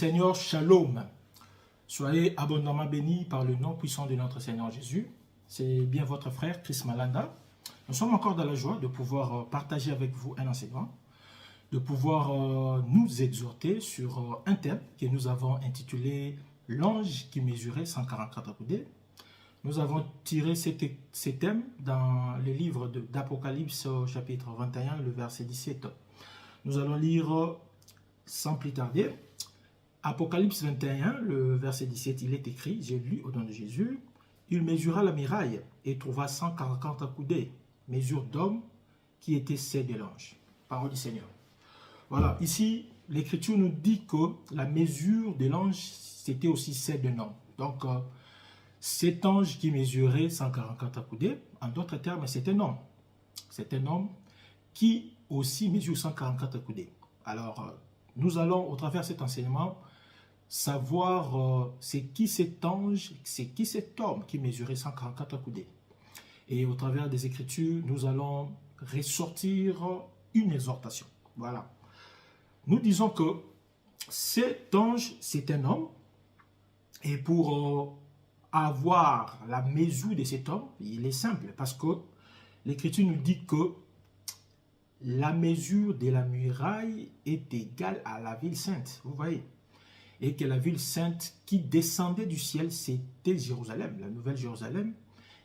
Seigneur, shalom. Soyez abondamment bénis par le nom puissant de notre Seigneur Jésus. C'est bien votre frère Chris Malanda. Nous sommes encore dans la joie de pouvoir partager avec vous un enseignement, de pouvoir nous exhorter sur un thème que nous avons intitulé « L'ange qui mesurait 144 coudées ». Nous avons tiré ces thèmes dans le livre d'Apocalypse chapitre 21, le verset 17. Nous allons lire sans plus tarder. Apocalypse 21, le verset 17, il est écrit, j'ai lu au nom de Jésus, il mesura la muraille et trouva 144 coudées, mesure d'homme qui était celle de l'ange. Parole du Seigneur. Voilà, ici, l'Écriture nous dit que la mesure de l'ange, c'était aussi celle d'un homme. Donc, cet ange qui mesurait 144 coudées, en d'autres termes, c'est un homme. C'est un homme qui aussi mesure 144 coudées. Alors, nous allons, au travers de cet enseignement, savoir c'est qui cet ange, c'est qui cet homme qui mesurait 144 coudées. Et au travers des Écritures, nous allons ressortir une exhortation. Voilà. Nous disons que cet ange, c'est un homme. Et pour avoir la mesure de cet homme, il est simple. Parce que l'Écriture nous dit que la mesure de la muraille est égale à la ville sainte, vous voyez. Et que la ville sainte qui descendait du ciel, c'était Jérusalem, la nouvelle Jérusalem.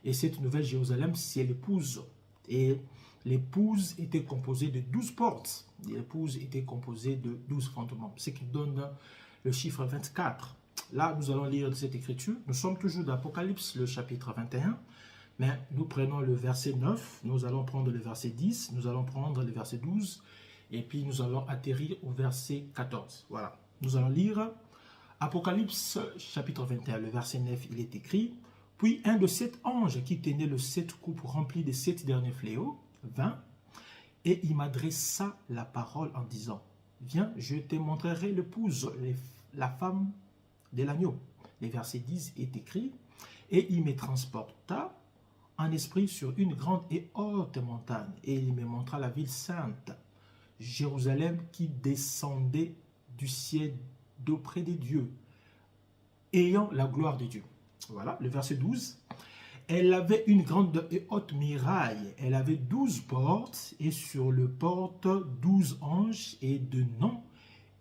Et cette nouvelle Jérusalem, c'est l'épouse. Et l'épouse était composée de 12 portes. L'épouse était composée de 12 fondements, ce qui donne le chiffre 24. Là, nous allons lire cette écriture. Nous sommes toujours dans Apocalypse, le chapitre 21. Mais nous prenons le verset 9, nous allons prendre le verset 10, nous allons prendre le verset 12, et puis nous allons atterrir au verset 14. Voilà. Nous allons lire Apocalypse chapitre 21, le verset 9, il est écrit « Puis un de 7 anges qui tenait le 7 coupes remplies des 7 derniers fléaux vint, et il m'adressa la parole en disant « Viens, je te montrerai l'épouse, la femme de l'agneau. » Le verset 10 est écrit « Et il me transporta en esprit sur une grande et haute montagne, et il me montra la ville sainte, Jérusalem, qui descendait du ciel d'auprès des dieux, ayant la gloire de Dieu. » Voilà, le verset 12. Elle avait une grande et haute muraille, elle avait 12 portes, et sur le porte 12 anges, et de noms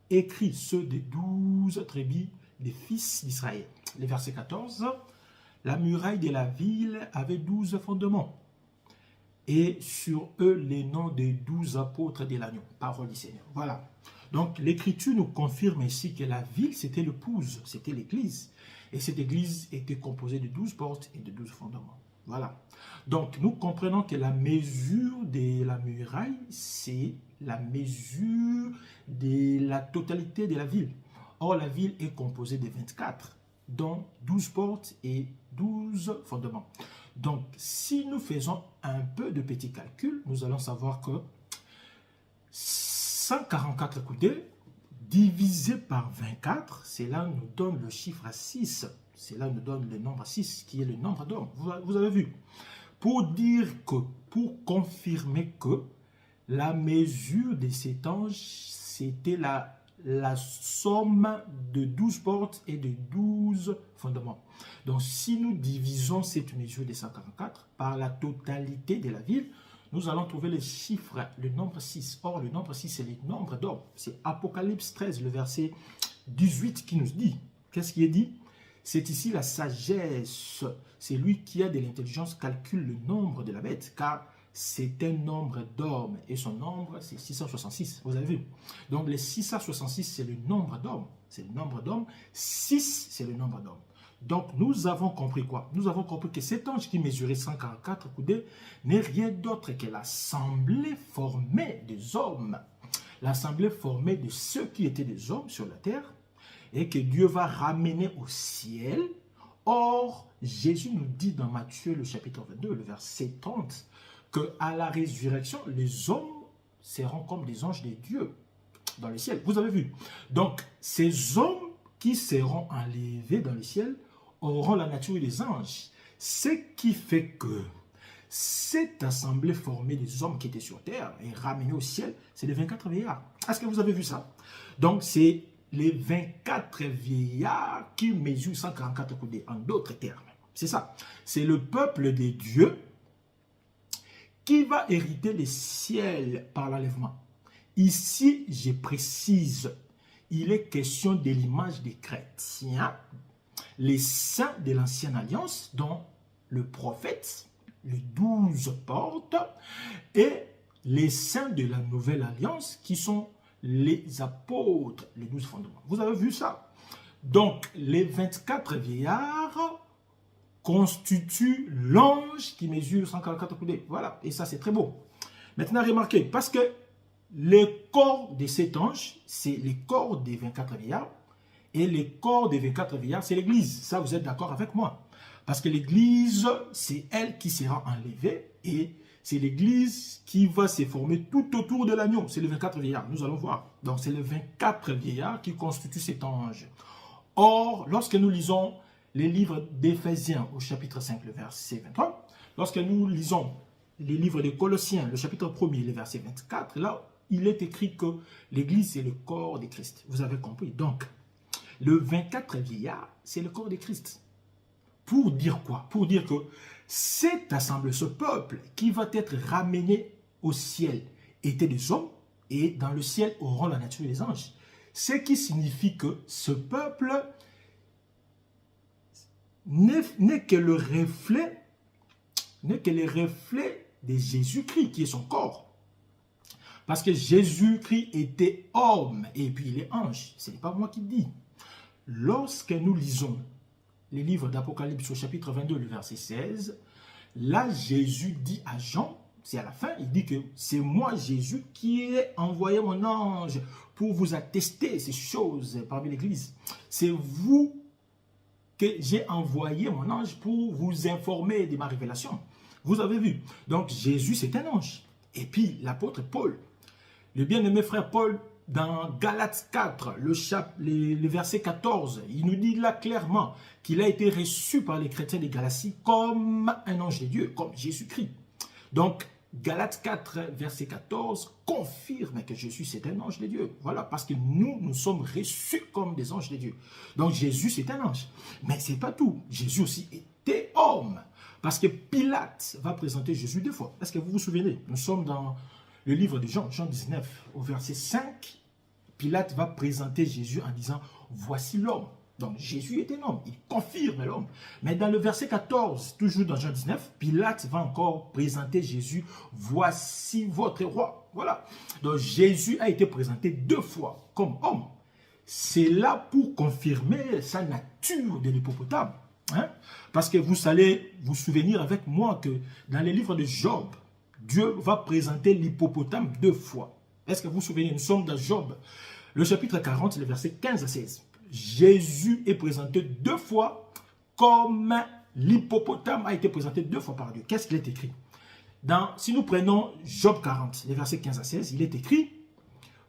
écrits, ceux des 12 tribus des fils d'Israël. Le verset 14. La muraille de la ville avait 12 fondements, et sur eux les noms des 12 apôtres de l'agneau. Parole du Seigneur. Voilà. Donc l'Écriture nous confirme ici que la ville, c'était l'épouse, c'était l'Église. Et cette Église était composée de 12 portes et de 12 fondements. Voilà. Donc nous comprenons que la mesure de la muraille, c'est la mesure de la totalité de la ville. Or, la ville est composée de 24, dont 12 portes et 12 fondements. Donc, si nous faisons un peu de petit calcul, nous allons savoir que 144 coudées divisé par 24, cela nous donne le chiffre 6. Cela nous donne le nombre 6, qui est le nombre d'hommes. Vous avez vu. Pour dire que, pour confirmer que la mesure de cet ange, c'était la somme de 12 portes et de 12 fondements. Donc, si nous divisons cette mesure de 144 par la totalité de la ville, nous allons trouver le chiffre, le nombre 6. Or, le nombre 6, c'est le nombre d'hommes. C'est Apocalypse 13, le verset 18 qui nous dit. Qu'est-ce qui est dit? C'est ici la sagesse. C'est lui qui a de l'intelligence, calcule le nombre de la bête, car c'est un nombre d'hommes et son nombre, c'est 666. Vous avez vu? Donc, les 666, c'est le nombre d'hommes. C'est le nombre d'hommes. 6, c'est le nombre d'hommes. Donc, nous avons compris quoi? Nous avons compris que cet ange qui mesurait 144 coudées n'est rien d'autre que l'assemblée formée des hommes. L'assemblée formée de ceux qui étaient des hommes sur la terre et que Dieu va ramener au ciel. Or, Jésus nous dit dans Matthieu, le chapitre 22, le verset 30, qu'à la résurrection, les hommes seront comme des anges de Dieu dans le ciel. Vous avez vu? Donc, ces hommes qui seront enlevés dans le ciel auront la nature des anges. Ce qui fait que cette assemblée formée des hommes qui étaient sur terre et ramenée au ciel, c'est les 24 vieillards. Est-ce que vous avez vu ça? Donc, c'est les 24 vieillards qui mesurent 144 coudées, en d'autres termes. C'est ça. C'est le peuple de Dieu qui va hériter les ciels par l'enlèvement. Ici, je précise, il est question de l'image des chrétiens, les saints de l'ancienne alliance, dont le prophète, les 12 portes, et les saints de la nouvelle alliance, qui sont les apôtres, les 12 fondements. Vous avez vu ça? Donc, les 24 vieillards constituent l'ange qui mesure 144 coudées. Voilà, et ça c'est très beau. Maintenant, remarquez, parce que les corps de cet ange, c'est les corps des 24 vieillards, et les corps des 24 vieillards, c'est l'église. Ça, vous êtes d'accord avec moi? Parce que l'église, c'est elle qui sera enlevée, et c'est l'église qui va se former tout autour de l'agneau. C'est les 24 vieillards, nous allons voir. Donc, c'est les 24 vieillards qui constituent cet ange. Or, lorsque nous lisons les livres d'Éphésiens au chapitre 5, le verset 23, lorsque nous lisons les livres de Colossiens, le chapitre 1er, le verset 24, là, il est écrit que l'église, c'est le corps de Christ. Vous avez compris? Donc, le 24 vieillard, c'est le corps de Christ. Pour dire quoi? Pour dire que cette assemblée, ce peuple qui va être ramené au ciel, était des hommes, et dans le ciel auront la nature des anges. Ce qui signifie que ce peuple n'est que le reflet de Jésus-Christ, qui est son corps. Parce que Jésus-Christ était homme, et puis il est ange. Ce n'est pas moi qui le dis. Lorsque nous lisons les livres d'Apocalypse au chapitre 22, le verset 16, là, Jésus dit à Jean, c'est à la fin, il dit que c'est moi, Jésus, qui ai envoyé mon ange pour vous attester ces choses parmi l'Église. C'est vous que j'ai envoyé mon ange pour vous informer de ma révélation. Vous avez vu. Donc, Jésus, c'est un ange. Et puis, l'apôtre Paul, le bien-aimé frère Paul, dans Galates 4, le verset 14, il nous dit là clairement qu'il a été reçu par les chrétiens de Galatie comme un ange de Dieu, comme Jésus-Christ. Donc, Galates 4, verset 14, confirme que Jésus, c'est un ange de Dieu. Voilà, parce que nous sommes reçus comme des anges de Dieu. Donc, Jésus, c'est un ange. Mais ce n'est pas tout. Jésus aussi était homme. Parce que Pilate va présenter Jésus deux fois. Est-ce que vous vous souvenez? Nous sommes dans le livre de Jean, Jean 19, au verset 5. Pilate va présenter Jésus en disant, voici l'homme. Donc Jésus est un homme, il confirme l'homme. Mais dans le verset 14, toujours dans Jean 19, Pilate va encore présenter Jésus, voici votre roi. Voilà. Donc Jésus a été présenté deux fois comme homme. C'est là pour confirmer sa nature de l'hippopotame. Hein? Parce que vous allez vous souvenir avec moi que dans les livres de Job, Dieu va présenter l'hippopotame deux fois. Est-ce que vous vous souvenez? Nous sommes dans Job, le chapitre 40, le verset 15 à 16. Jésus est présenté deux fois comme l'hippopotame a été présenté deux fois par Dieu. Qu'est-ce qu'il est écrit? Si nous prenons Job 40, les versets 15 à 16, il est écrit,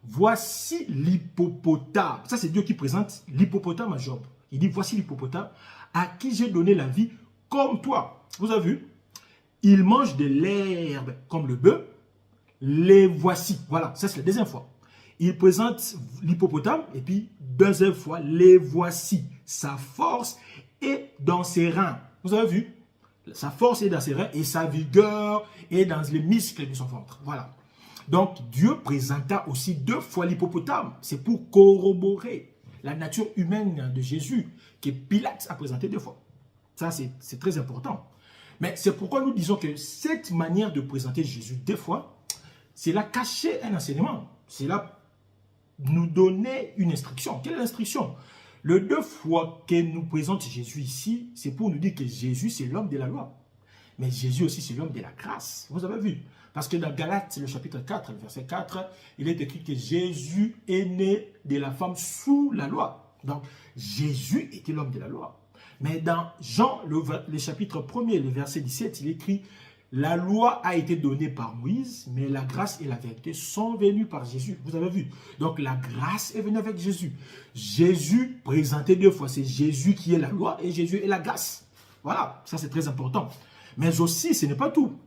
voici l'hippopotame. Ça, c'est Dieu qui présente l'hippopotame à Job. Il dit, voici l'hippopotame à qui j'ai donné la vie comme toi. Vous avez vu? Il mange de l'herbe comme le bœuf. Les voici. Voilà, ça c'est la deuxième fois. Il présente l'hippopotame et puis deuxième fois, les voici. Sa force est dans ses reins. Vous avez vu? Sa force est dans ses reins et sa vigueur est dans les muscles de son ventre. Voilà. Donc Dieu présenta aussi deux fois l'hippopotame. C'est pour corroborer la nature humaine de Jésus que Pilate a présenté deux fois. Ça c'est très important. Mais c'est pourquoi nous disons que cette manière de présenter Jésus deux fois, c'est là cacher un enseignement. C'est là nous donner une instruction. Quelle est l'instruction? Le deux fois que nous présente Jésus ici, c'est pour nous dire que Jésus, c'est l'homme de la loi. Mais Jésus aussi, c'est l'homme de la grâce. Vous avez vu? Parce que dans Galates, le chapitre 4, le verset 4, il est écrit que Jésus est né de la femme sous la loi. Donc, Jésus était l'homme de la loi. Mais dans Jean, le chapitre 1er, le verset 17, il écrit « La loi a été donnée par Moïse, mais la grâce et la vérité sont venues par Jésus. » Vous avez vu? Donc la grâce est venue avec Jésus. Jésus présenté deux fois, c'est Jésus qui est la loi et Jésus est la grâce. Voilà, ça c'est très important. Mais aussi, ce n'est pas tout.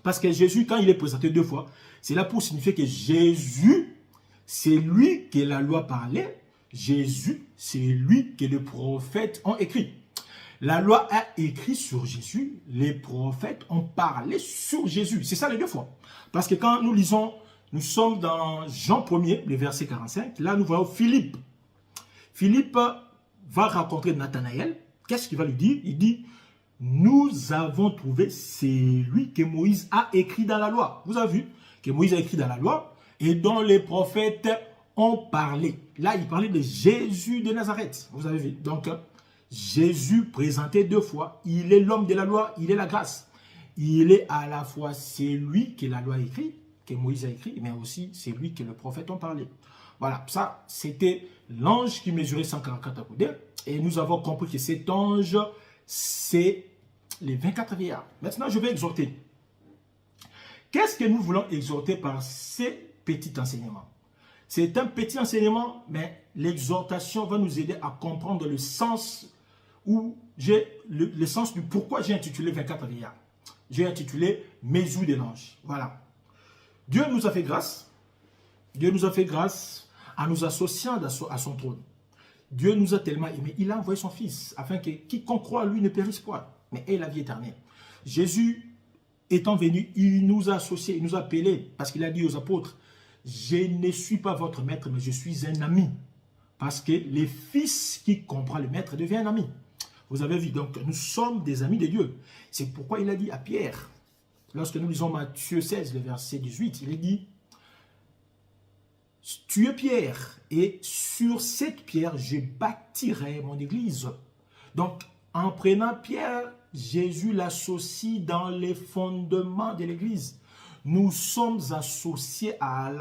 Parce que Jésus, quand il est présenté deux fois, c'est là pour signifier que Jésus, c'est lui que la loi parlait, Jésus, c'est lui que les prophètes ont écrit. La loi a écrit sur Jésus, les prophètes ont parlé sur Jésus. C'est ça les deux fois. Parce que quand nous lisons, nous sommes dans Jean 1er, le verset 45, là nous voyons Philippe. Philippe va rencontrer Nathanaël. Qu'est-ce qu'il va lui dire? Il dit, nous avons trouvé celui que Moïse a écrit dans la loi. Vous avez vu que Moïse a écrit dans la loi et dont les prophètes ont parlé. Là, il parlait de Jésus de Nazareth. Vous avez vu. Donc, Jésus présenté deux fois. Il est l'homme de la loi, il est la grâce. Il est à la fois celui que la loi a écrit, que Moïse a écrit, mais aussi celui que les prophètes ont parlé. Voilà, ça, c'était l'ange qui mesurait 144 coudées. Et nous avons compris que cet ange, c'est les 24 vieillards. Maintenant, je vais exhorter. Qu'est-ce que nous voulons exhorter par ces petits enseignements? C'est un petit enseignement, mais l'exhortation va nous aider à comprendre le sens le sens du pourquoi j'ai intitulé 24 vieillards. J'ai intitulé Mesure de l'ange. Voilà. Dieu nous a fait grâce. Dieu nous a fait grâce en nous associant à son trône. Dieu nous a tellement aimés. Il a envoyé son Fils afin que quiconque croit à lui ne périsse point, mais ait la vie éternelle. Jésus étant venu, il nous a associés, il nous a appelés parce qu'il a dit aux apôtres, je ne suis pas votre maître, mais je suis un ami. Parce que le fils qui comprend le maître devient un ami. Vous avez vu, donc nous sommes des amis de Dieu. C'est pourquoi il a dit à Pierre, lorsque nous lisons Matthieu 16, le verset 18, il a dit, tu es Pierre, et sur cette pierre, je bâtirai mon église. Donc, en prenant Pierre, Jésus l'associe dans les fondements de l'église. Nous sommes associés à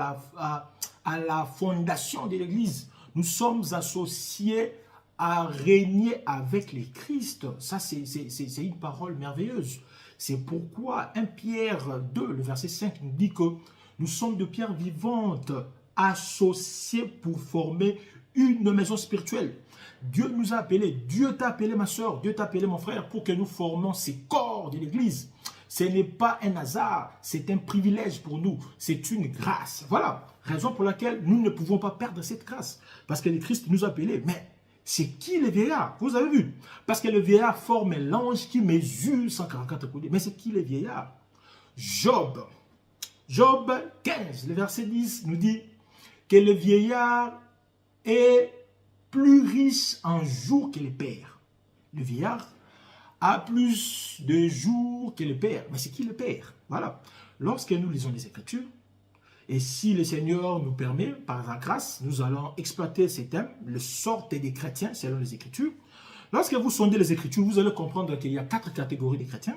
la fondation de l'église. Nous sommes associés à régner avec les Christ. Ça, c'est une parole merveilleuse. C'est pourquoi 1 Pierre 2, le verset 5, nous dit que nous sommes de pierres vivantes associées pour former une maison spirituelle. Dieu nous a appelés, Dieu t'a appelé ma soeur, Dieu t'a appelé mon frère pour que nous formions ces corps de l'église. Ce n'est pas un hasard, c'est un privilège pour nous, c'est une grâce. Voilà, raison pour laquelle nous ne pouvons pas perdre cette grâce. Parce que le Christ nous a appelés. Mais c'est qui le vieillard? Vous avez vu? Parce que le vieillard forme l'ange qui mesure 144 coudées. Mais c'est qui le vieillard? Job 15, le verset 10 nous dit que le vieillard est plus riche en jours que le père. Le vieillard a plus de jours que le père. Mais c'est qui le père? Voilà. Lorsque nous lisons les Écritures, et si le Seigneur nous permet, par sa grâce, nous allons exploiter ces thèmes, le sort des chrétiens selon les Écritures. Lorsque vous sondez les Écritures, vous allez comprendre qu'il y a 4 catégories de chrétiens.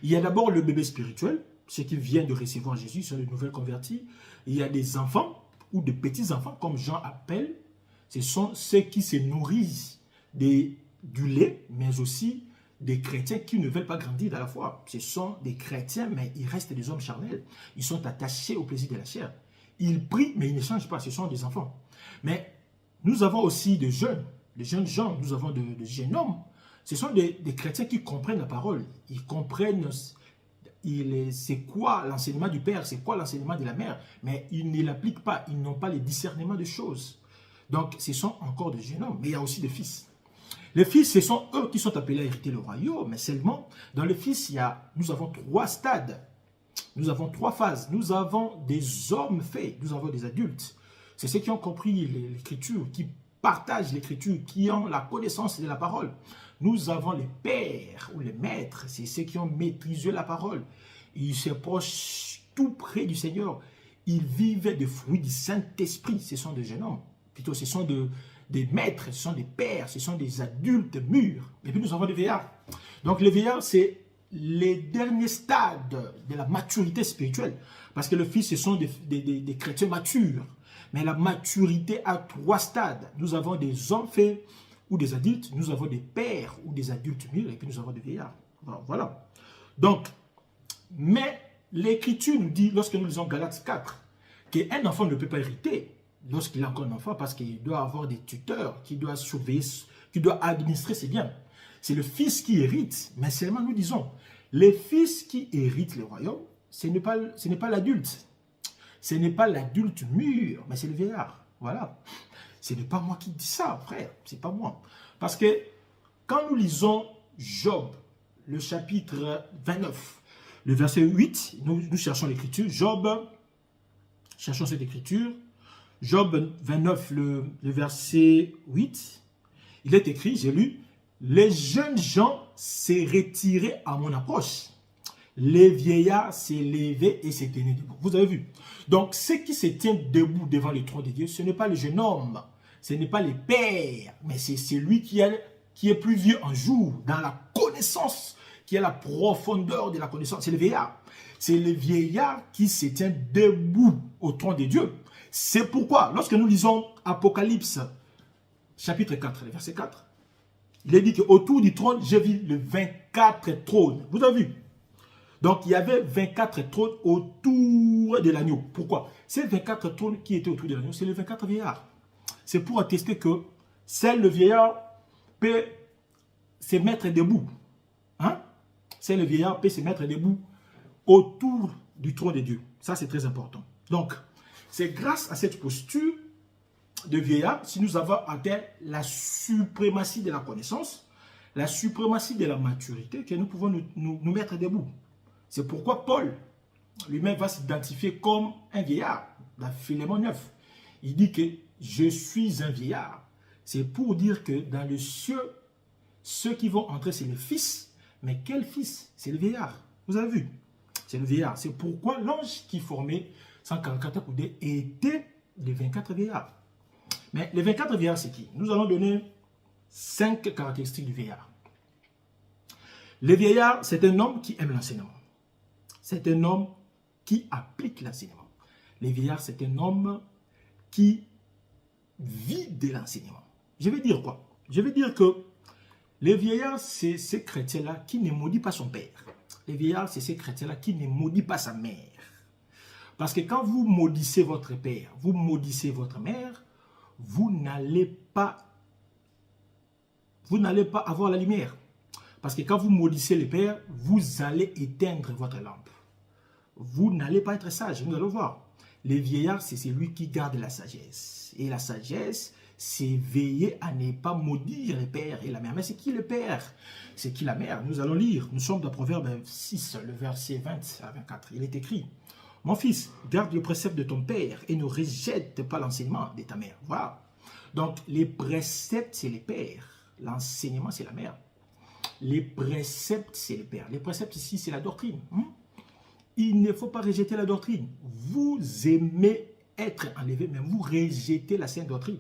Il y a d'abord le bébé spirituel, ceux qui viennent de recevoir Jésus, sont les nouvelles convertis. Il y a des enfants ou des petits-enfants, comme Jean appelle. Ce sont ceux qui se nourrissent du lait, mais aussi des chrétiens qui ne veulent pas grandir dans la foi. Ce sont des chrétiens, mais ils restent des hommes charnels. Ils sont attachés au plaisir de la chair. Ils prient, mais ils ne changent pas. Ce sont des enfants. Mais nous avons aussi des jeunes gens. Nous avons des jeunes hommes. Ce sont des chrétiens qui comprennent la parole. Ils comprennent c'est quoi l'enseignement du Père, c'est quoi l'enseignement de la Mère. Mais ils ne l'appliquent pas. Ils n'ont pas le discernement de choses. Donc, ce sont encore des jeunes hommes. Mais il y a aussi des fils. Les fils, ce sont eux qui sont appelés à hériter le royaume, mais seulement, dans les fils, nous avons 3 stades, nous avons 3 phases. Nous avons des hommes faits, nous avons des adultes. C'est ceux qui ont compris l'écriture, qui partagent l'écriture, qui ont la connaissance de la parole. Nous avons les pères ou les maîtres, c'est ceux qui ont maîtrisé la parole. Ils s'approchent tout près du Seigneur. Ils vivent des fruits du Saint-Esprit. Ce sont des jeunes hommes. Plutôt, ce sont des maîtres, ce sont des pères, ce sont des adultes mûrs. Et puis nous avons des vieillards. Donc les vieillards, c'est les derniers stades de la maturité spirituelle. Parce que le fils, ce sont des chrétiens matures. Mais la maturité a 3 stades. Nous avons des hommes faits ou des adultes, nous avons des pères ou des adultes mûrs, et puis nous avons des vieillards. Voilà. Donc, mais l'Écriture nous dit, lorsque nous lisons Galates 4, qu'un enfant ne peut pas hériter lorsqu'il est encore un enfant, parce qu'il doit avoir des tuteurs, qui doit surveiller, qui doit administrer ses biens. C'est le fils qui hérite, mais seulement nous disons, les fils qui héritent le royaume, ce n'est pas l'adulte. Ce n'est pas l'adulte mûr, mais c'est le vieillard. Voilà. Ce n'est pas moi qui dis ça, frère. Ce n'est pas moi. Parce que quand nous lisons Job, le chapitre 29, le verset 8, nous cherchons l'écriture. Job, cherchons cette écriture. Job 29, le verset 8, il est écrit, j'ai lu, « Les jeunes gens s'est retiré à mon approche. Les vieillards s'est levé et s'est tenu debout. » Vous avez vu? Donc, ceux qui se tiennent debout devant le trône de Dieu, ce n'est pas le jeune homme, ce n'est pas les pères, mais c'est celui qui est plus vieux en jour, dans la connaissance, qui a la profondeur de la connaissance. C'est le vieillard. C'est le vieillard qui se tient debout au trône de Dieu. C'est pourquoi, lorsque nous lisons Apocalypse, chapitre 4, le verset 4, il est dit qu'autour du trône, j'ai vu les 24 trônes. Vous avez vu? Donc, il y avait 24 trônes autour de l'agneau. Pourquoi? Ces 24 trônes qui étaient autour de l'agneau, c'est les 24 vieillards. C'est pour attester que seul le vieillard peut se mettre debout. Hein? Seul le vieillard peut se mettre debout autour du trône de Dieu. Ça, c'est très important. Donc, c'est grâce à cette posture de vieillard, si nous avons atteint la suprématie de la connaissance, la suprématie de la maturité, que nous pouvons nous mettre debout. C'est pourquoi Paul lui-même va s'identifier comme un vieillard, dans Philémon 9. Il dit que je suis un vieillard. C'est pour dire que dans le ciel, ceux qui vont entrer, c'est le fils. Mais quel fils? C'est le vieillard. Vous avez vu? C'est le vieillard. C'est pourquoi l'ange qui formait 144 coudées était les 24 vieillards. Mais les 24 vieillards, c'est qui? Nous allons donner 5 caractéristiques du vieillard. Le vieillard, c'est un homme qui aime l'enseignement. C'est un homme qui applique l'enseignement. Le vieillard, c'est un homme qui vit de l'enseignement. Je vais dire quoi? Je vais dire que les vieillards, c'est ces chrétiens-là qui ne maudit pas son père. Les vieillards, c'est ces chrétiens-là qui ne maudit pas sa mère. Parce que quand vous maudissez votre père, vous maudissez votre mère, vous n'allez pas avoir la lumière. Parce que quand vous maudissez le père, vous allez éteindre votre lampe. Vous n'allez pas être sage, nous allons voir. Les vieillards, c'est celui qui garde la sagesse. Et la sagesse, c'est veiller à ne pas maudire le père et la mère. Mais c'est qui le père? C'est qui la mère? Nous allons lire. Nous sommes dans Proverbe 6, le verset 20 à 24. Il est écrit: mon fils, garde le précepte de ton père et ne rejette pas l'enseignement de ta mère. Voilà. Donc, les préceptes, c'est les pères. L'enseignement, c'est la mère. Les préceptes, c'est les pères. Les préceptes ici, c'est la doctrine. Il ne faut pas rejeter la doctrine. Vous aimez être enlevé, mais vous rejetez la sainte doctrine.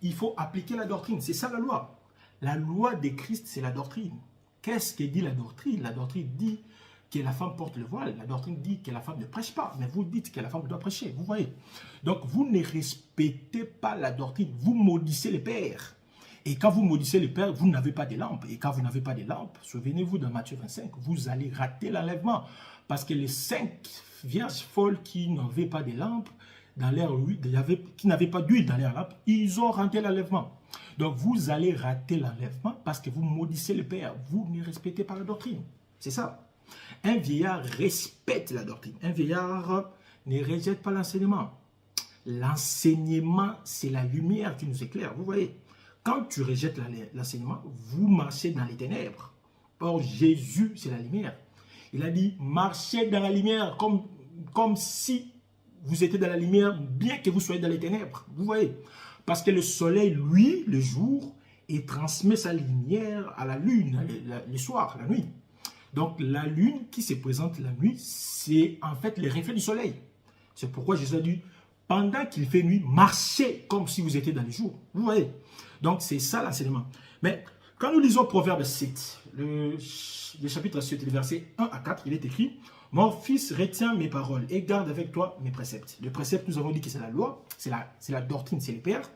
Il faut appliquer la doctrine. C'est ça la loi. La loi de Christ, c'est la doctrine. Qu'est-ce que dit la doctrine? La doctrine dit que la femme porte le voile. La doctrine dit que la femme ne prêche pas. Mais vous dites que la femme doit prêcher. Vous voyez? Donc, vous ne respectez pas la doctrine. Vous maudissez les pères. Et quand vous maudissez les pères, vous n'avez pas de lampe. Et quand vous n'avez pas de lampe, souvenez-vous dans Matthieu 25, vous allez rater l'enlèvement. Parce que les 5 vierges folles qui n'avaient pas de lampe, dans leur huile, qui n'avaient pas d'huile dans leur lampe, ils ont raté l'enlèvement. Donc vous allez rater l'enlèvement parce que vous maudissez le père. Vous ne respectez pas la doctrine. C'est ça. Un vieillard respecte la doctrine. Un vieillard ne rejette pas l'enseignement. L'enseignement, c'est la lumière qui nous éclaire. Vous voyez, quand tu rejettes l'enseignement, vous marchez dans les ténèbres. Or, Jésus, c'est la lumière. Il a dit, marchez dans la lumière comme si vous étiez dans la lumière, bien que vous soyez dans les ténèbres. Vous voyez? Parce que le soleil, lui, le jour, il transmet sa lumière à la lune, le soir, la nuit. Donc, la lune qui se présente la nuit, c'est en fait le reflet du soleil. C'est pourquoi Jésus a dit, pendant qu'il fait nuit, marchez comme si vous étiez dans le jour. Vous voyez? Donc, c'est ça l'enseignement. Mais quand nous lisons Proverbe 7, le chapitre 7, le verset 1 à 4, il est écrit: mon fils, retiens mes paroles et garde avec toi mes préceptes. Le précepte, nous avons dit que c'est la loi, c'est la doctrine, c'est les pères.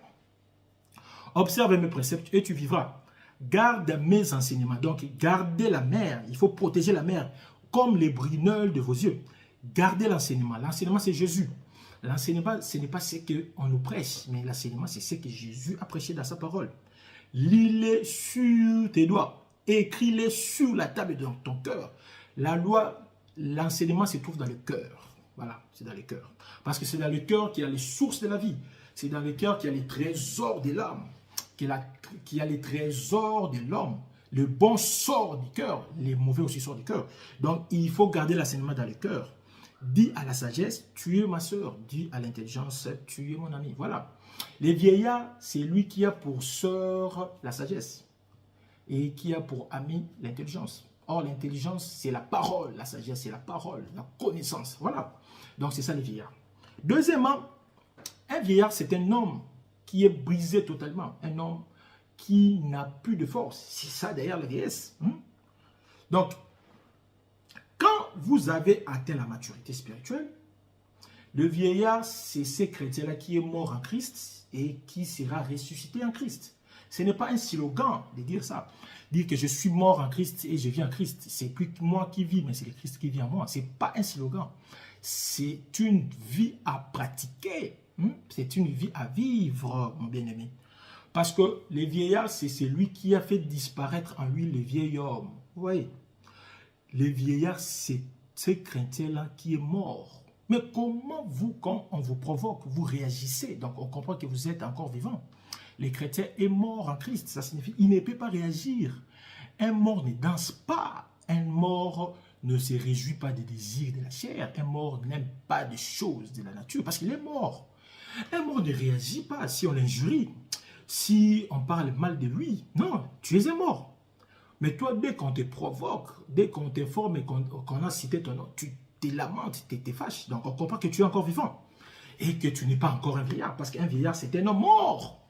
Observe mes préceptes et tu vivras. Garde mes enseignements. Donc, gardez la mer. Il faut protéger la mer comme les bruneuls de vos yeux. Gardez l'enseignement. L'enseignement, c'est Jésus. L'enseignement, ce n'est pas ce qu'on nous prêche, mais l'enseignement, c'est ce que Jésus a prêché dans sa parole. Lis-les sur tes doigts. Écris-les sur la table de ton cœur. La loi, l'enseignement se trouve dans le cœur. Voilà, c'est dans le cœur. Parce que c'est dans le cœur qu'il y a les sources de la vie. C'est dans le cœur qu'il y a les trésors de l'âme, qu'il y a les trésors de l'homme. Le bon sort du cœur, les mauvais aussi sortent du cœur. Donc, il faut garder l'enseignement dans le cœur. Dis à la sagesse, tu es ma soeur. Dis à l'intelligence, tu es mon ami. Voilà. Les vieillards, c'est lui qui a pour sœur la sagesse et qui a pour ami l'intelligence. Or, l'intelligence, c'est la parole. La sagesse, c'est la parole, la connaissance. Voilà. Donc, c'est ça les vieillards. Deuxièmement, un vieillard, c'est un homme qui est brisé totalement. Un homme qui n'a plus de force. C'est ça d'ailleurs la vieillesse. Donc, quand vous avez atteint la maturité spirituelle, le vieillard, c'est ce chrétien-là qui est mort en Christ et qui sera ressuscité en Christ. Ce n'est pas un slogan de dire ça. Dire que je suis mort en Christ et je vis en Christ. C'est plus moi qui vis, mais c'est le Christ qui vit en moi. Ce n'est pas un slogan. C'est une vie à pratiquer. C'est une vie à vivre, mon bien-aimé. Parce que les vieillards, c'est celui qui a fait disparaître en lui le vieil homme. Vous voyez, les vieillards, c'est ce chrétien-là qui est mort. Mais comment vous, quand on vous provoque, vous réagissez? Donc, on comprend que vous êtes encore vivant. Le chrétien est mort en Christ. Ça signifie qu'il ne peut pas réagir. Un mort ne danse pas. Un mort ne se réjouit pas des désirs de la chair. Un mort n'aime pas des choses de la nature parce qu'il est mort. Un mort ne réagit pas si on l'injurie. Si on parle mal de lui, non, tu es un mort. Mais toi, dès qu'on te provoque, dès qu'on t'informe et qu'on a cité ton nom, tu te lamentes, tu te fâches. Donc, on comprend que tu es encore vivant et que tu n'es pas encore un vieillard. Parce qu'un vieillard, c'est un homme mort.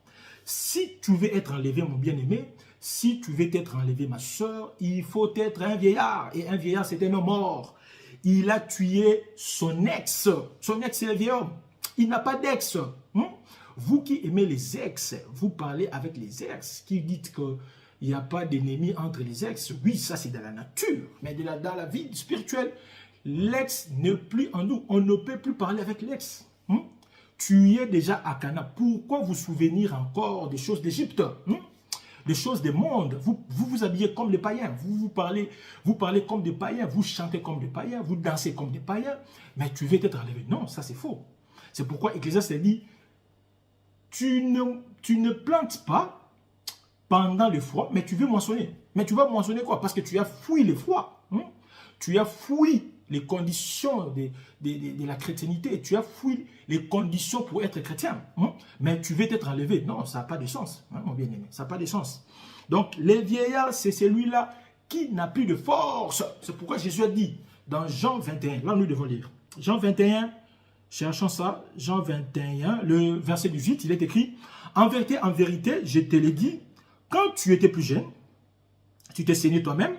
Si tu veux être enlevé, mon bien-aimé, si tu veux être enlevé, ma soeur, il faut être un vieillard. Et un vieillard, c'est un homme mort. Il a tué son ex. Son ex, c'est un vieil homme. Il n'a pas d'ex. Vous qui aimez les ex, vous parlez avec les ex, qui dites qu'il n'y a pas d'ennemi entre les ex. Oui, ça c'est dans la nature, mais dans la vie spirituelle, l'ex n'est plus en nous. On ne peut plus parler avec l'ex. Tu es déjà à Cana. Pourquoi vous souvenir encore des choses d'Égypte, des choses du monde? Vous habillez comme des païens. Vous parlez comme des païens. Vous chantez comme des païens. Vous dansez comme des païens. Mais tu veux être enlevé. Non, ça c'est faux. C'est pourquoi Ecclésiaste dit, tu ne plantes pas pendant le froid, mais tu veux moissonner. Mais tu vas moissonner quoi? Parce que tu as fui le froid. Tu as fui les conditions de la chrétienté. Tu as fui les conditions pour être chrétien. Mais tu veux être enlevé. Non, ça n'a pas de sens, mon bien-aimé. Ça n'a pas de sens. Donc, les vieillards, c'est celui-là qui n'a plus de force. C'est pourquoi Jésus a dit dans Jean 21, là nous devons lire. Jean 21, cherchons ça, Jean 21, le verset 18, il est écrit, « En vérité, je te l'ai dit, quand tu étais plus jeune, tu t'es saigné toi-même,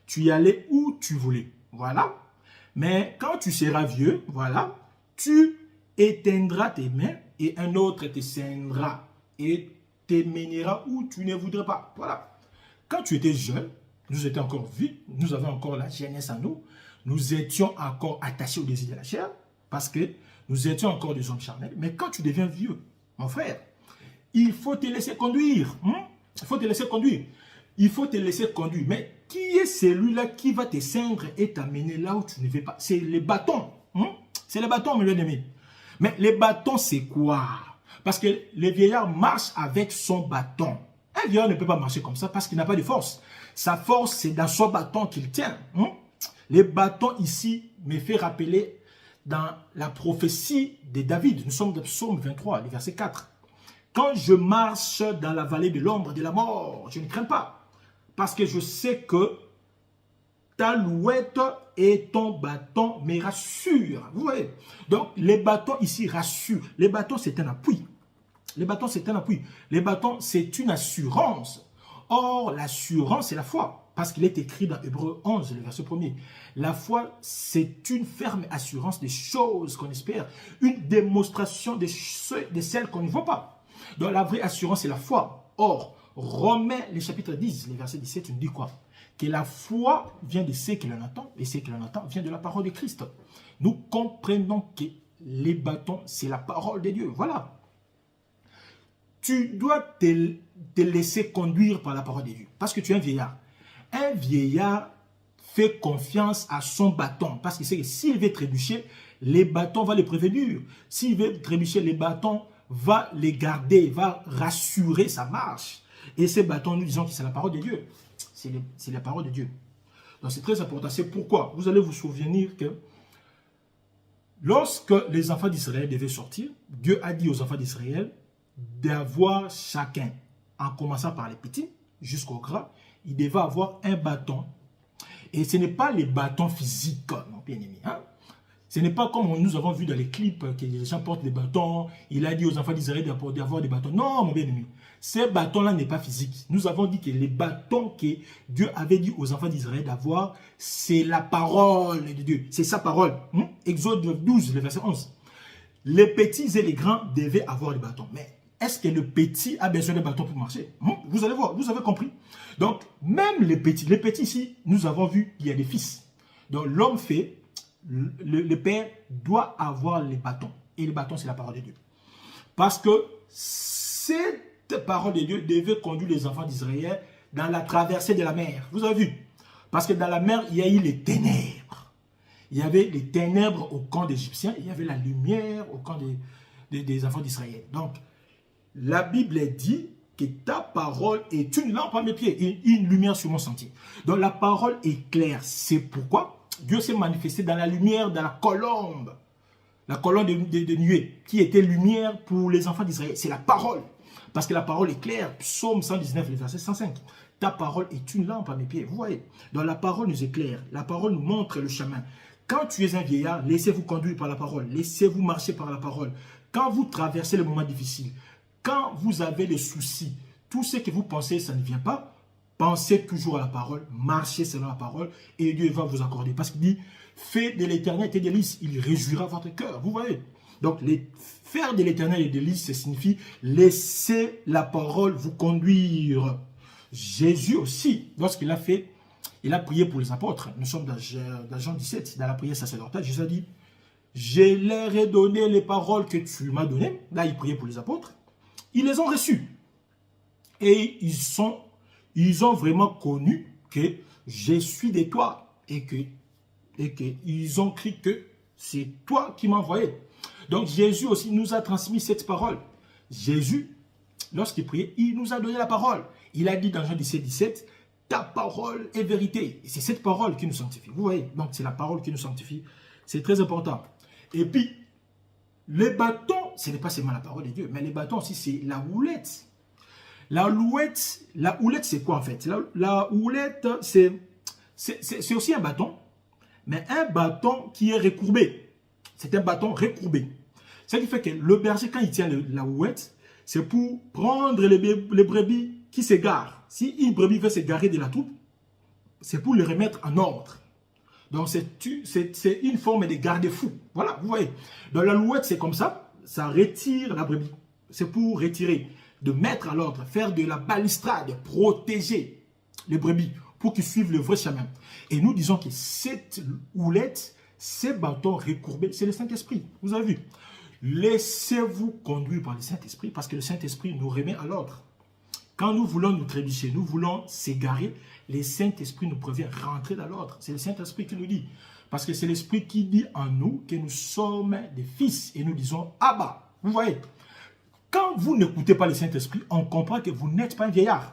tu y allais où tu voulais. Voilà. Mais quand tu seras vieux, voilà, tu éteindras tes mains et un autre te saignera et te mènera où tu ne voudrais pas. Voilà. Quand tu étais jeune, nous étions encore vifs, nous avions encore la jeunesse en nous, nous étions encore attachés au désir de la chair, parce que nous étions encore des hommes charnels. Mais quand tu deviens vieux, mon frère, il faut te laisser conduire. Il faut te laisser conduire. Il faut te laisser conduire. Mais qui est celui-là qui va te ceindre et t'amener là où tu ne veux pas? C'est les bâtons. C'est les bâtons, mes bien-aimés. Mais les bâtons, c'est quoi? Parce que les vieillards marchent avec son bâton. Un vieillard ne peut pas marcher comme ça parce qu'il n'a pas de force. Sa force, c'est dans son bâton qu'il tient. Les bâtons ici me fait rappeler dans la prophétie de David. Nous sommes dans Psaume 23, le verset 4. Quand je marche dans la vallée de l'ombre de la mort, je ne crains pas. Parce que je sais que ta louette et ton bâton me rassurent. Vous voyez? Donc, les bâtons ici rassurent. Les bâtons, c'est un appui. Les bâtons, c'est un appui. Les bâtons, c'est une assurance. Or, l'assurance, c'est la foi. Parce qu'il est écrit dans Hébreux 11, le verset 1er. La foi, c'est une ferme assurance des choses qu'on espère. Une démonstration de celles qu'on ne voit pas. Donc, la vraie assurance, c'est la foi. Or, Romains, le chapitre 10, le verset 17, il nous dit quoi? Que la foi vient de ce que l'on entend, et ce que l'on entend vient de la parole de Christ. Nous comprenons que les bâtons, c'est la parole de Dieu. Voilà. Tu dois te laisser conduire par la parole de Dieu. Parce que tu es un vieillard. Un vieillard fait confiance à son bâton. Parce qu'il sait que s'il veut trébucher, les bâtons vont le prévenir. S'il veut trébucher, les bâtons va les garder, va rassurer sa marche. Et ces bâtons, nous disons que c'est la parole de Dieu. C'est la parole de Dieu. Donc c'est très important. C'est pourquoi vous allez vous souvenir que lorsque les enfants d'Israël devaient sortir, Dieu a dit aux enfants d'Israël d'avoir chacun, en commençant par les petits jusqu'aux grands, il devait avoir un bâton. Et ce n'est pas les bâtons physiques, mon bien-aimé. Hein? Ce n'est pas comme nous avons vu dans les clips que les gens portent des bâtons. Il a dit aux enfants d'Israël d'avoir des bâtons. Non, mon bien-aimé. Ces bâtons-là n'est pas physique. Nous avons dit que les bâtons que Dieu avait dit aux enfants d'Israël d'avoir, c'est la parole de Dieu. C'est sa parole. Exode 12, le verset 11. Les petits et les grands devaient avoir des bâtons. Mais est-ce que le petit a besoin de bâtons pour marcher? Vous allez voir, vous avez compris. Donc, même les petits ici, nous avons vu qu'il y a des fils. Donc, l'homme fait, le père doit avoir les bâtons. Et les bâtons, c'est la parole de Dieu. Parce que cette parole de Dieu devait conduire les enfants d'Israël dans la traversée de la mer. Vous avez vu? Parce que dans la mer, il y a eu les ténèbres. Il y avait les ténèbres au camp des Égyptiens. Il y avait la lumière au camp des enfants d'Israël. Donc, la Bible dit que ta parole est une lampe à mes pieds et une lumière sur mon sentier. Donc, la parole est claire. C'est pourquoi Dieu s'est manifesté dans la lumière de la colombe de nuée, qui était lumière pour les enfants d'Israël. C'est la parole. Parce que la parole est claire. Psaume 119, le verset 105. Ta parole est une lampe à mes pieds. Vous voyez. Donc la parole nous éclaire. La parole nous montre le chemin. Quand tu es un vieillard, laissez-vous conduire par la parole. Laissez-vous marcher par la parole. Quand vous traversez les moments difficiles, quand vous avez des soucis, tout ce que vous pensez, ça ne vient pas, pensez toujours à la parole, marchez selon la parole et Dieu va vous accorder. Parce qu'il dit, faites de l'éternel tes délices, il réjouira votre cœur. Vous voyez. Donc, faire de l'éternel des délices, ça signifie laisser la parole vous conduire. Jésus aussi, lorsqu'il a fait, il a prié pour les apôtres. Nous sommes dans Jean 17, dans la prière sacerdotale. Jésus a dit, je leur ai donné les paroles que tu m'as données. Là, il priait pour les apôtres. Ils les ont reçues. Et ils ont vraiment connu que je suis de toi. Et qu'ils ont cru que c'est toi qui m'as envoyé. Donc Jésus aussi nous a transmis cette parole. Jésus, lorsqu'il priait, il nous a donné la parole. Il a dit dans Jean 17, 17, ta parole est vérité. Et c'est cette parole qui nous sanctifie. Vous voyez, donc c'est la parole qui nous sanctifie. C'est très important. Et puis, les bâtons, ce n'est pas seulement la parole de Dieu, mais les bâtons aussi, c'est la houlette. La houlette, c'est quoi en fait? La houlette, c'est aussi un bâton, mais un bâton qui est recourbé. C'est un bâton recourbé. Ce qui fait que le berger, quand il tient la houlette, c'est pour prendre les brebis qui s'égarent. Si une brebis veut s'égarer de la troupe, c'est pour les remettre en ordre. Donc, c'est une forme de garde-fou. Voilà, vous voyez. Donc, la louette, c'est comme ça. Ça retire la brebis. C'est pour retirer, de mettre à l'ordre, faire de la balustrade, protéger les brebis pour qu'ils suivent le vrai chemin. Et nous disons que cette houlette, ces bâtons recourbés, c'est le Saint-Esprit. Vous avez vu. Laissez-vous conduire par le Saint-Esprit parce que le Saint-Esprit nous remet à l'ordre. Quand nous voulons nous trébucher, nous voulons s'égarer, le Saint-Esprit nous prévient rentrer dans l'ordre. C'est le Saint-Esprit qui nous dit. Parce que c'est l'Esprit qui dit en nous que nous sommes des fils et nous disons Abba. Vous voyez. Quand vous n'écoutez pas le Saint-Esprit, on comprend que vous n'êtes pas un vieillard.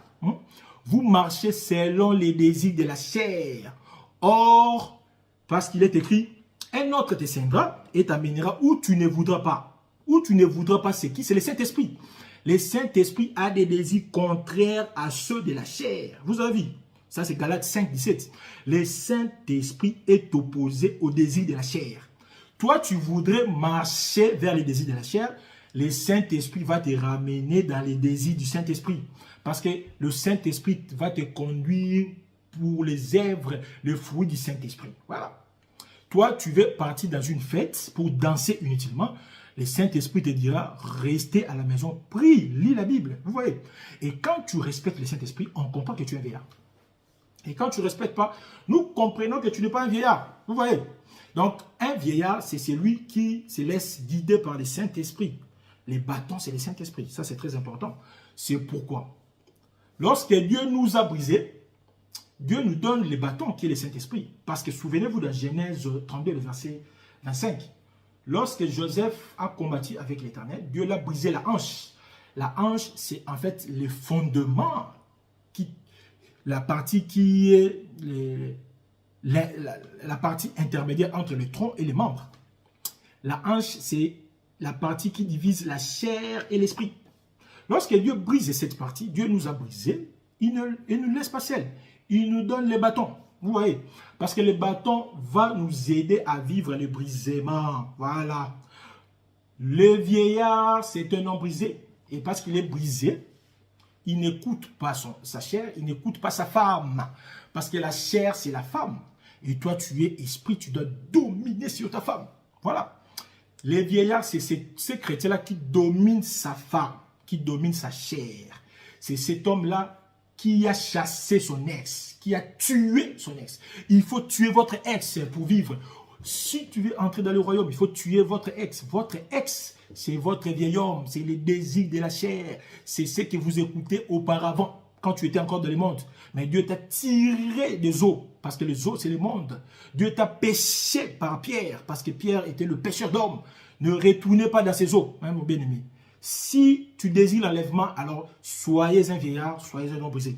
Vous marchez selon les désirs de la chair. Or, parce qu'il est écrit, un autre te sendra et t'amènera où tu ne voudras pas. Où tu ne voudras pas, c'est qui? C'est le Saint-Esprit. Le Saint-Esprit a des désirs contraires à ceux de la chair. Vous avez vu? Ça, c'est Galates 5, 17. Le Saint-Esprit est opposé au désir de la chair. Toi, tu voudrais marcher vers les désirs de la chair. Le Saint-Esprit va te ramener dans les désirs du Saint-Esprit. Parce que le Saint-Esprit va te conduire pour les œuvres, le fruit du Saint-Esprit. Voilà. Toi, tu veux partir dans une fête pour danser inutilement. Le Saint-Esprit te dira, restez à la maison, prie, lis la Bible. Vous voyez. Et quand tu respectes le Saint-Esprit, on comprend que tu es un vieillard. Et quand tu ne respectes pas, nous comprenons que tu n'es pas un vieillard. Vous voyez. Donc, un vieillard, c'est celui qui se laisse guider par le Saint-Esprit. Les bâtons, c'est le Saint-Esprit. Ça, c'est très important. C'est pourquoi, lorsque Dieu nous a brisés, Dieu nous donne les bâtons qui est le Saint-Esprit. Parce que souvenez-vous de Genèse 32, le verset 25. Lorsque Joseph a combattu avec l'Éternel, Dieu l'a brisé la hanche. La hanche, c'est en fait le fondement, la partie qui est la partie intermédiaire entre le tronc et les membres. La hanche, c'est la partie qui divise la chair et l'esprit. Lorsque Dieu brise cette partie, Dieu nous a brisé, il ne nous laisse pas seul. Il nous donne les bâtons. Vous voyez, parce que le bâton va nous aider à vivre le brisement. Voilà. Le vieillard, c'est un homme brisé. Et parce qu'il est brisé, il n'écoute pas sa chair, il n'écoute pas sa femme. Parce que la chair, c'est la femme. Et toi, tu es esprit, tu dois dominer sur ta femme. Voilà. Les vieillards, c'est ces chrétiens-là qui dominent sa femme, qui dominent sa chair. C'est cet homme-là qui a chassé son ex, qui a tué son ex. Il faut tuer votre ex pour vivre. Si tu veux entrer dans le royaume, il faut tuer votre ex. Votre ex, c'est votre vieil homme, c'est les désirs de la chair. C'est ce que vous écoutez auparavant, quand tu étais encore dans le monde. Mais Dieu t'a tiré des eaux, parce que les eaux, c'est le monde. Dieu t'a péché par Pierre, parce que Pierre était le pécheur d'hommes. Ne retournez pas dans ces eaux, hein, mon bien-aimé. Si tu désires l'enlèvement, alors soyez un vieillard, soyez un homme brisé.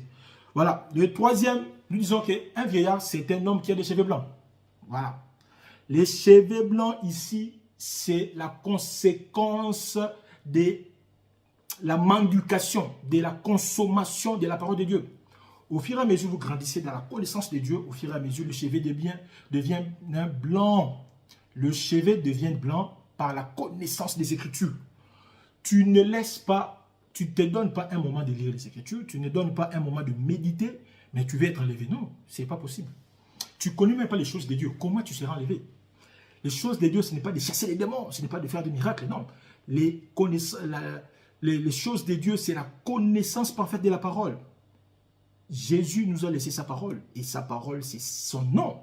Voilà. Le troisième, nous disons qu'un vieillard, c'est un homme qui a des cheveux blancs. Voilà. Les cheveux blancs ici, c'est la conséquence de la mendication, de la consommation de la parole de Dieu. Au fur et à mesure que vous grandissez dans la connaissance de Dieu, au fur et à mesure, le cheveu devient blanc. Le cheveu devient blanc par la connaissance des Écritures. Tu ne laisses pas, tu ne te donnes pas un moment de lire les Écritures, tu ne donnes pas un moment de méditer, mais tu veux être enlevé. Non, ce n'est pas possible. Tu ne connais même pas les choses de Dieu. Comment tu seras enlevé? Les choses de Dieu, ce n'est pas de chasser les démons, ce n'est pas de faire des miracles, non. Les choses de Dieu, c'est la connaissance parfaite de la parole. Jésus nous a laissé sa parole, et sa parole, c'est son nom.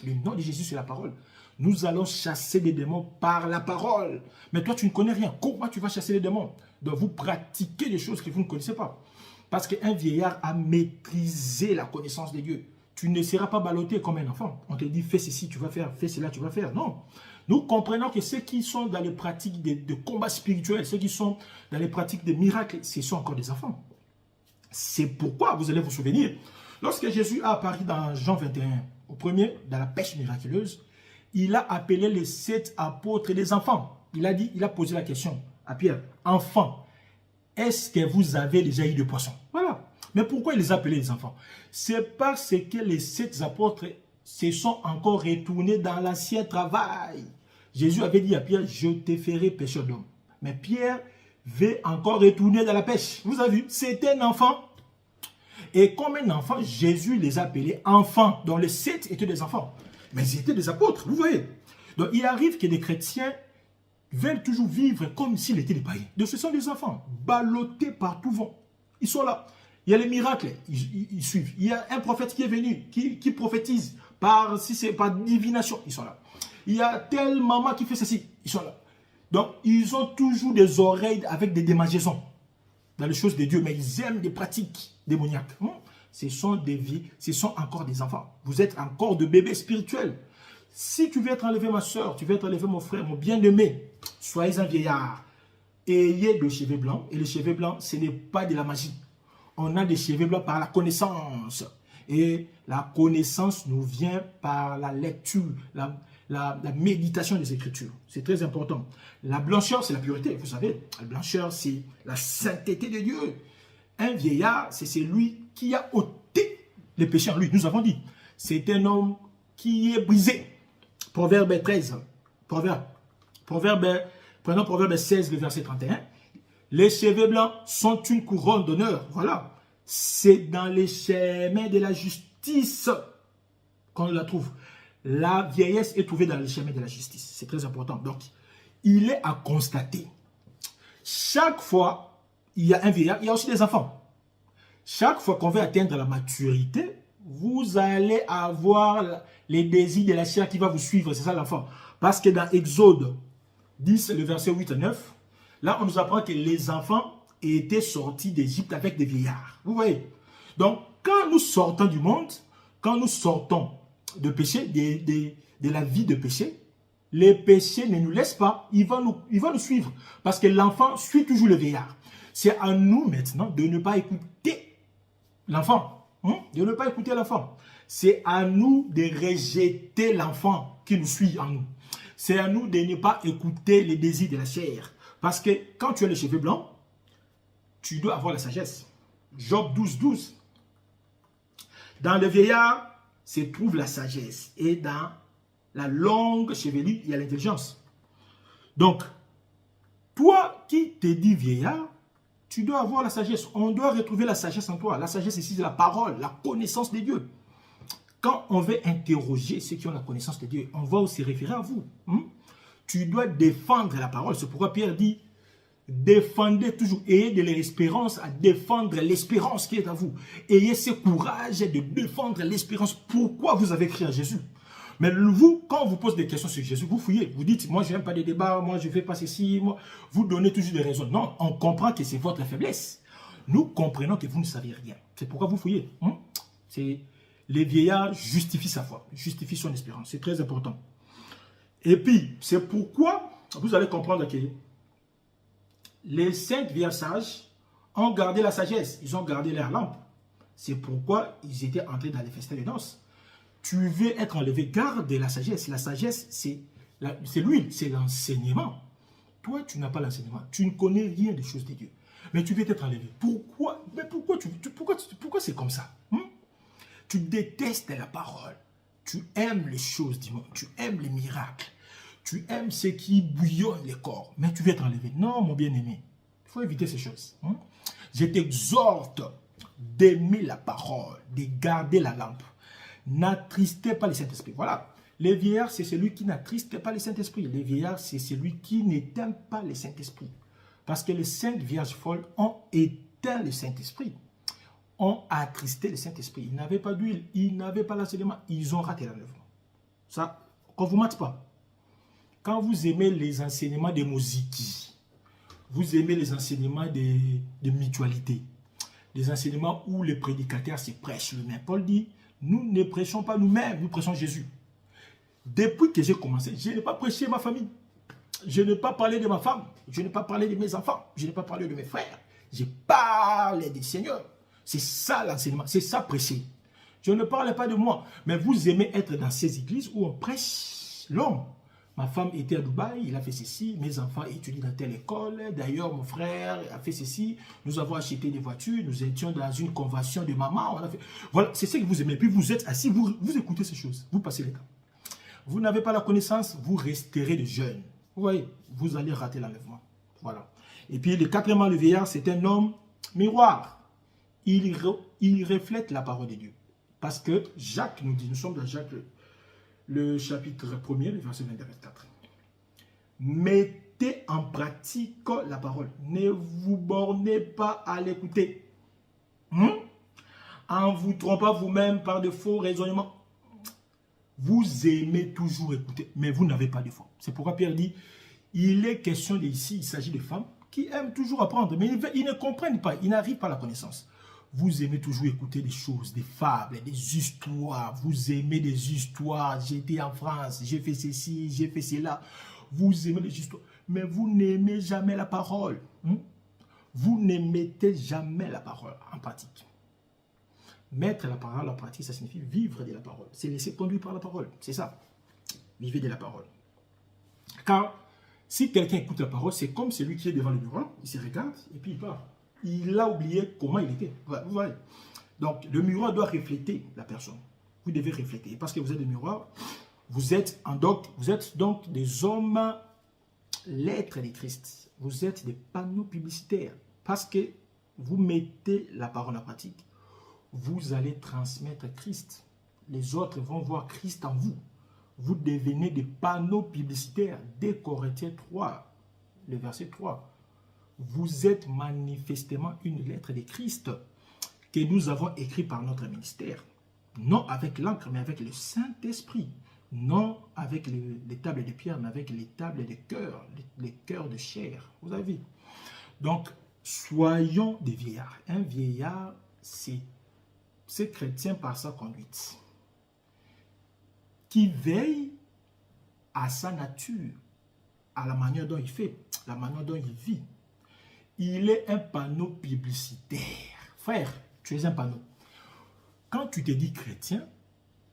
Le nom de Jésus, c'est la parole. Nous allons chasser les démons par la parole. Mais toi, tu ne connais rien. Comment tu vas chasser les démons? Donc, vous pratiquez des choses que vous ne connaissez pas. Parce qu'un vieillard a maîtrisé la connaissance de Dieu. Tu ne seras pas ballotté comme un enfant. On te dit, fais ceci, tu vas faire, fais cela, tu vas faire. Non. Nous comprenons que ceux qui sont dans les pratiques de combat spirituel, ceux qui sont dans les pratiques de miracles, ce sont encore des enfants. C'est pourquoi vous allez vous souvenir. Lorsque Jésus a apparu dans Jean 21, au premier, dans la pêche miraculeuse, il a appelé les 7 apôtres des enfants. Il a posé la question à Pierre, enfants, est-ce que vous avez déjà eu de poissons? Voilà. Mais pourquoi il les a appelés les enfants? C'est parce que les 7 apôtres se sont encore retournés dans l'ancien travail. Jésus avait dit à Pierre, je te ferai pêcheur d'hommes. Mais Pierre veut encore retourner dans la pêche. Vous avez vu, c'était un enfant. Et comme un enfant, Jésus les a appelés enfants. Donc les 7 étaient des enfants. Mais ils étaient des apôtres, vous voyez. Donc il arrive que les chrétiens veulent toujours vivre comme s'ils étaient des païens. Donc ce sont des enfants, ballottés partout vont. Ils sont là. Il y a les miracles, ils suivent. Il y a un prophète qui est venu, qui prophétise, si c'est par divination, ils sont là. Il y a telle maman qui fait ceci, ils sont là. Donc ils ont toujours des oreilles avec des démangeaisons dans les choses de Dieu, mais ils aiment des pratiques démoniaques. Ce sont des vies, ce sont encore des enfants. Vous êtes encore de bébés spirituels. Si tu veux être enlevé, ma soeur, tu veux être enlevé, mon frère, mon bien-aimé, soyez un vieillard. Ayez des cheveux blancs. Et les cheveux blancs, ce n'est pas de la magie. On a des cheveux blancs par la connaissance. Et la connaissance nous vient par la lecture, la méditation des Écritures. C'est très important. La blancheur, c'est la pureté. Vous savez, la blancheur, c'est la sainteté de Dieu. Un vieillard, c'est celui qui a ôté les péchés en lui. Nous avons dit, c'est un homme qui est brisé. Proverbe 13. Prenons Proverbe 16, le verset 31. Les cheveux blancs sont une couronne d'honneur. Voilà. C'est dans les chemins de la justice qu'on la trouve. La vieillesse est trouvée dans les chemins de la justice. C'est très important. Donc, il est à constater. Chaque fois, il y a un vieillard, il y a aussi des enfants. Chaque fois qu'on veut atteindre la maturité, vous allez avoir les désirs de la chair qui va vous suivre. C'est ça l'enfant. Parce que dans Exode 10, le verset 8 à 9, là, on nous apprend que les enfants étaient sortis d'Égypte avec des vieillards. Vous voyez? Donc, quand nous sortons du monde, quand nous sortons de péché, de la vie de péché, les péchés ne nous laissent pas, il va nous suivre. Parce que l'enfant suit toujours le vieillard. C'est à nous maintenant de ne pas écouter l'enfant. De ne pas écouter l'enfant. C'est à nous de rejeter l'enfant qui nous suit en nous. C'est à nous de ne pas écouter les désirs de la chair. Parce que quand tu as les cheveux blancs, tu dois avoir la sagesse. Job 12, 12. Dans le vieillard se trouve la sagesse. Et dans la longue chevelure, il y a l'intelligence. Donc, toi qui te dis vieillard, tu dois avoir la sagesse. On doit retrouver la sagesse en toi. La sagesse ici, c'est la parole, la connaissance de Dieu. Quand on veut interroger ceux qui ont la connaissance de Dieu, on va aussi référer à vous. Tu dois défendre la parole. C'est pourquoi Pierre dit, défendez toujours, ayez de l'espérance à défendre l'espérance qui est à vous. Ayez ce courage de défendre l'espérance. Pourquoi vous avez crié à Jésus? Mais vous, quand on vous pose des questions sur Jésus, vous fouillez. Vous dites, moi je n'aime pas des débats, moi je ne fais pas ceci. Moi. Vous donnez toujours des raisons. Non, on comprend que c'est votre faiblesse. Nous comprenons que vous ne savez rien. C'est pourquoi vous fouillez. Les vieillards justifient sa foi, justifient son espérance. C'est très important. Et puis, c'est pourquoi vous allez comprendre que les 5 vieillards sages ont gardé la sagesse. Ils ont gardé leur lampe. C'est pourquoi ils étaient entrés dans les festins de noces. Tu veux être enlevé, garde la sagesse. La sagesse, c'est l'huile, c'est l'enseignement. Toi, tu n'as pas l'enseignement. Tu ne connais rien des choses de Dieu. Mais tu veux être enlevé. Pourquoi? Mais pourquoi c'est comme ça? Tu détestes la parole. Tu aimes les choses du monde. Tu aimes les miracles. Tu aimes ce qui bouillonne les corps. Mais tu veux être enlevé. Non, mon bien-aimé. Il faut éviter ces choses. Je t'exhorte d'aimer la parole, de garder la lampe. N'attristez pas le Saint-Esprit. Voilà. Les vieillards, c'est celui qui n'attriste pas le Saint-Esprit. Les vieillards, c'est celui qui n'éteint pas le Saint-Esprit. Parce que les 5 vierges folles ont éteint le Saint-Esprit. Ont attristé le Saint-Esprit. Ils n'avaient pas d'huile, ils n'avaient pas l'enseignement, ils ont raté l'enlèvement. Ça, qu'on ne vous mate pas. Quand vous aimez les enseignements de Moziki, vous aimez les enseignements de mutualité, les enseignements où les prédicateurs se prêchent eux-mêmes. Paul dit, nous ne prêchons pas nous-mêmes, nous prêchons Jésus. Depuis que j'ai commencé, je n'ai pas prêché ma famille. Je n'ai pas parlé de ma femme. Je n'ai pas parlé de mes enfants. Je n'ai pas parlé de mes frères. Je parle du Seigneur. C'est ça l'enseignement. C'est ça prêcher. Je ne parle pas de moi. Mais vous aimez être dans ces églises où on prêche l'homme. Ma femme était à Dubaï, il a fait ceci. Mes enfants étudient dans telle école. D'ailleurs, mon frère a fait ceci. Nous avons acheté des voitures. Nous étions dans une convention de maman. On a fait... Voilà, c'est ce que vous aimez. Puis vous êtes assis, vous écoutez ces choses. Vous passez le temps. Vous n'avez pas la connaissance, vous resterez de jeunes. Vous voyez, vous allez rater l'enlèvement. Voilà. Et puis, le 4e, le vieillard, c'est un homme miroir. Il reflète la parole de Dieu. Parce que Jacques nous dit, nous sommes dans Jacques, le chapitre 1er, le verset 24. Mettez en pratique la parole. Ne vous bornez pas à l'écouter. En vous trompant vous-même par de faux raisonnements. Vous aimez toujours écouter, mais vous n'avez pas de foi. C'est pourquoi Pierre dit, il est question ici, il s'agit de femmes qui aiment toujours apprendre, mais ils ne comprennent pas, ils n'arrivent pas à la connaissance. Vous aimez toujours écouter des choses, des fables, des histoires. Vous aimez des histoires. J'étais en France, j'ai fait ceci, j'ai fait cela. Vous aimez les histoires, mais vous n'aimez jamais la parole. Vous ne mettez jamais la parole en pratique. Mettre la parole en pratique, ça signifie vivre de la parole. C'est laisser conduire par la parole. C'est ça. Vivez de la parole. Car si quelqu'un écoute la parole, c'est comme celui qui est devant le miroir, il se regarde et puis il part. Il a oublié comment il était. Vous voyez. Donc, le miroir doit refléter la personne. Vous devez refléter. Parce que vous êtes des miroirs, vous êtes donc des hommes lettres de Christ. Vous êtes des panneaux publicitaires. Parce que vous mettez la parole en pratique. Vous allez transmettre Christ. Les autres vont voir Christ en vous. Vous devenez des panneaux publicitaires. Dès Corinthiens 3, le verset 3. Vous êtes manifestement une lettre de Christ que nous avons écrite par notre ministère. Non avec l'encre, mais avec le Saint-Esprit. Non avec les tables de pierre, mais avec les tables de cœur, les cœurs de chair. Vous avez vu? Donc, soyons des vieillards. Un vieillard, c'est chrétien par sa conduite. Qui veille à sa nature, à la manière dont il fait, la manière dont il vit. Il est un panneau publicitaire. Frère, tu es un panneau. Quand tu te dis chrétien,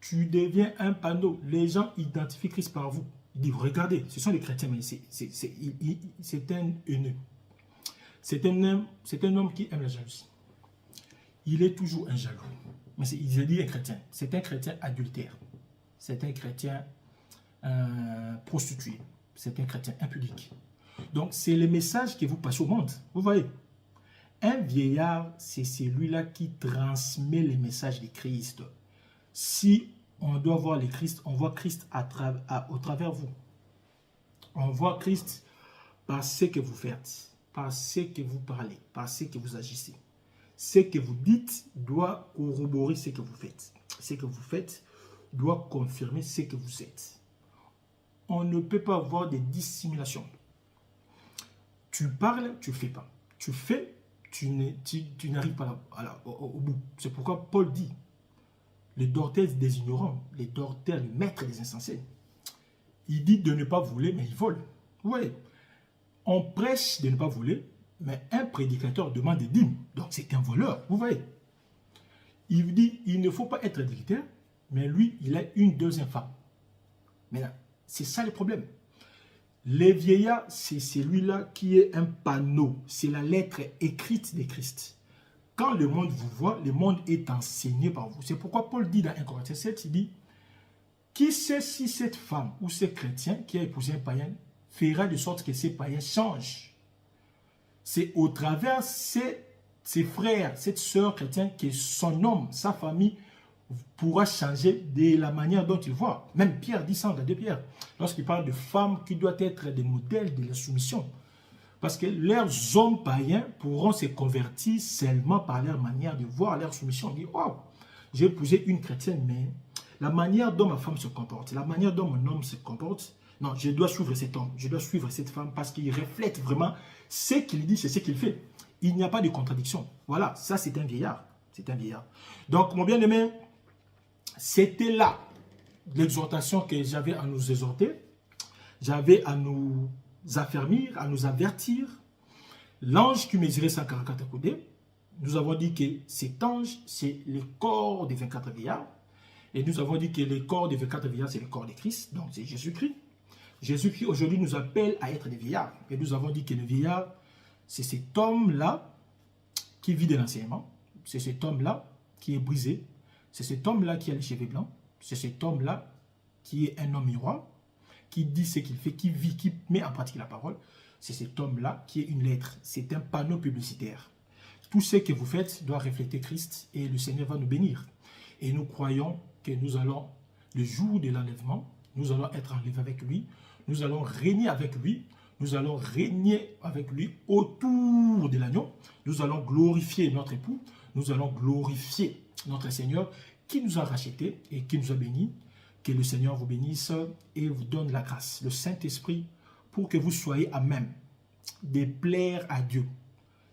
tu deviens un panneau. Les gens identifient Christ par vous. Ils disent, regardez, ce sont les chrétiens, mais c'est un haineux. C'est un homme qui aime la jalousie. Il est toujours un jaloux. Mais il se dit un chrétien. C'est un chrétien adultère. C'est un chrétien prostitué. C'est un chrétien impudique. Donc, c'est le message que vous passez au monde. Vous voyez, un vieillard, c'est celui-là qui transmet les messages de Christ. Si on doit voir le Christ, on voit Christ au travers vous. On voit Christ par ce que vous faites, par ce que vous parlez, par ce que vous agissez. Ce que vous dites doit corroborer ce que vous faites. Ce que vous faites doit confirmer ce que vous êtes. On ne peut pas avoir des dissimulations. Tu parles, tu ne fais pas. Tu fais, tu n'arrives pas au bout. C'est pourquoi Paul dit, les dortels des ignorants, les dortels, le maître des insensés. Il dit de ne pas voler, mais il vole. Vous voyez, on prêche de ne pas voler, mais un prédicateur demande des dîmes. Donc c'est un voleur, vous voyez. Il dit, il ne faut pas être adultère, mais lui, il a une deuxième femme. Maintenant, c'est ça le problème. Les vieillards, c'est celui-là qui est un panneau. C'est la lettre écrite de Christ. Quand le monde vous voit, le monde est enseigné par vous. C'est pourquoi Paul dit dans 1 Corinthiens 7, il dit, qui sait si cette femme ou ce chrétien qui a épousé un païen fera de sorte que ces païens changent. C'est au travers ses frères, cette sœur chrétienne que son homme, sa famille pourra changer de la manière dont il voit. Même Pierre dit ça dans 2 Pierre, lorsqu'il parle de femmes qui doivent être des modèles de la soumission. Parce que leurs hommes païens pourront se convertir seulement par leur manière de voir leur soumission. On dit, oh, j'ai épousé une chrétienne, mais la manière dont ma femme se comporte, la manière dont mon homme se comporte, non, je dois suivre cet homme, je dois suivre cette femme parce qu'il reflète vraiment ce qu'il dit, c'est ce qu'il fait. Il n'y a pas de contradiction. Voilà, ça c'est un vieillard. C'est un vieillard. Donc, mon bien-aimé, c'était là l'exhortation que j'avais à nous exhorter. J'avais à nous affermir, à nous avertir. L'ange qui mesurait 144 coudées, nous avons dit que cet ange, c'est le corps des 24 vieillards. Et nous avons dit que le corps des 24 vieillards, c'est le corps de Christ, donc c'est Jésus-Christ. Jésus-Christ aujourd'hui nous appelle à être des vieillards. Et nous avons dit que le vieillard, c'est cet homme-là qui vit de l'enseignement. C'est cet homme-là qui est brisé. C'est cet homme-là qui a les cheveux blancs. C'est cet homme-là qui est un homme miroir, qui dit ce qu'il fait, qui vit, qui met en pratique la parole. C'est cet homme-là qui est une lettre. C'est un panneau publicitaire. Tout ce que vous faites doit refléter Christ et le Seigneur va nous bénir. Et nous croyons que nous allons, le jour de l'enlèvement, nous allons être enlevés avec lui. Nous allons régner avec lui. Nous allons régner avec lui autour de l'agneau. Nous allons glorifier notre époux. Nous allons glorifier notre Seigneur qui nous a rachetés et qui nous a bénis. Que le Seigneur vous bénisse et vous donne la grâce, le Saint-Esprit, pour que vous soyez à même de plaire à Dieu,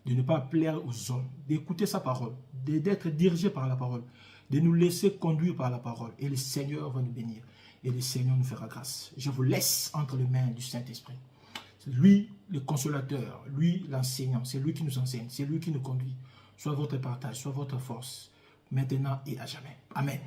de ne pas plaire aux hommes, d'écouter sa parole, d'être dirigé par la parole, de nous laisser conduire par la parole. Et le Seigneur va nous bénir et le Seigneur nous fera grâce. Je vous laisse entre les mains du Saint-Esprit. Lui, le consolateur, lui, l'enseignant, c'est lui qui nous enseigne, c'est lui qui nous conduit. Soit votre partage, soit votre force, maintenant et à jamais. Amen.